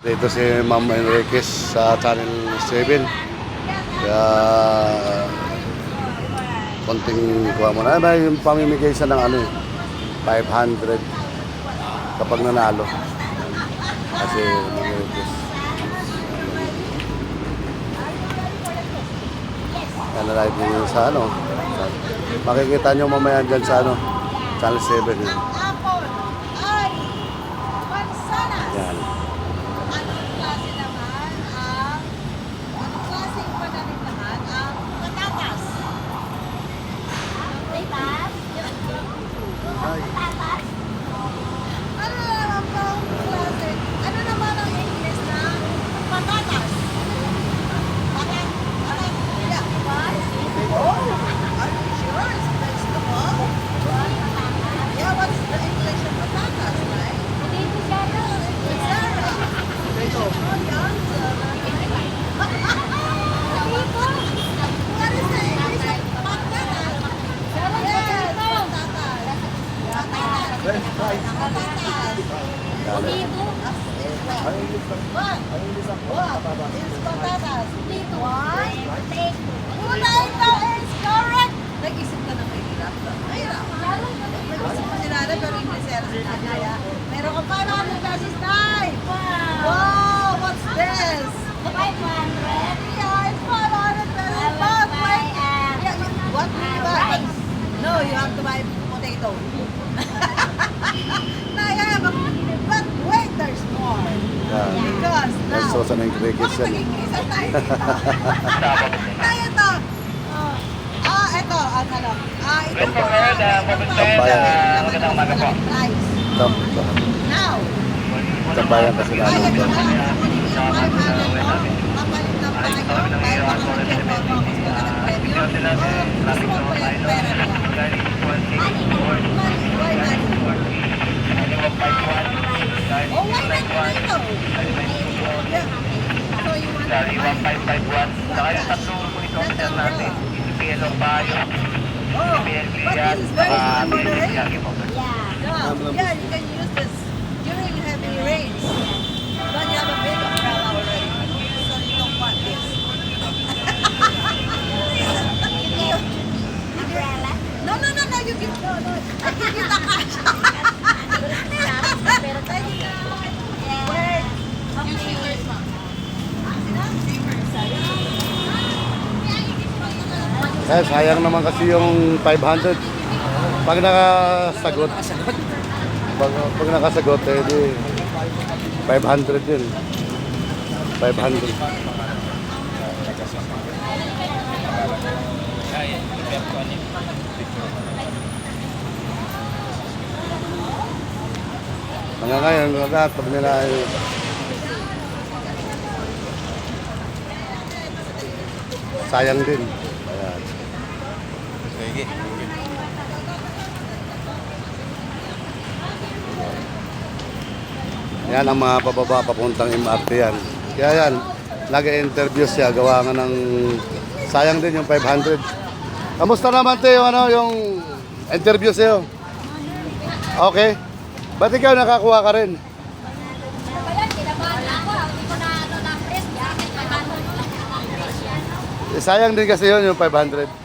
Dito si Ma'am Enriquez sa Channel 7. Kaya konting kuha mo na. May pamimigay siya ng 500 kapag nanalo. Kasi Ma'am Enriquez. Yan na live niyo sa makikita nyo mamaya dyan sa Channel 7. Yan. Yan. Nag-isip ka ng mahirap. Mahirap. Nag-isip mo sila na pero Inglesera sila kaya. Meron ka 500 pesos, Nay! Wow! What's this? 500. Yeah, it's 500 pesos. But wait! Yeah, what do you buy? Rice. No, you have to buy potato. Naya, but wait, there's more. Yan. Because now, So sa Enriquez yan. mag-increase ang tayo. Naya to. Ito, ito. Tambayan. Rice. Now, Tambayan kasi lalo. kaya ko na, kunin yung 500 mo, papalit na tayo, dahil baka mag-share mo ako kasi ka nag-premyo. Gusto mo pa yung pera na yan. Money, why money? Oh, why not dito? Yeah. So you want money? 1551. Saka yung tatlong monitor natin. PLO Bayo. Oh, but this is very good for the rain. Yeah. Yeah, you can use this during heavy rains. But you have a big umbrella already, so you don't want this. Umbrella. No, you give, no, I give you the cash. Pero tayo na. Wait. Sayang naman kasi yung 500. Pag nakasagot. Pag nakasagot, di 500 yun. 500. Hanggang ngayon, pag nila sayang din. Ayan. Yan ang mga pababa papuntang MRT yan. Kaya yan, nag-interview siya, gawa nga ng sayang din yung 500. Kamusta naman tayo yung interview sa'yo? Okay. Ba't ikaw nakakuha ka rin? Kinabahan ako. Hindi ko na ng press. Bakit 500 lang ang press yan? Sayang din kasi yun yung 500.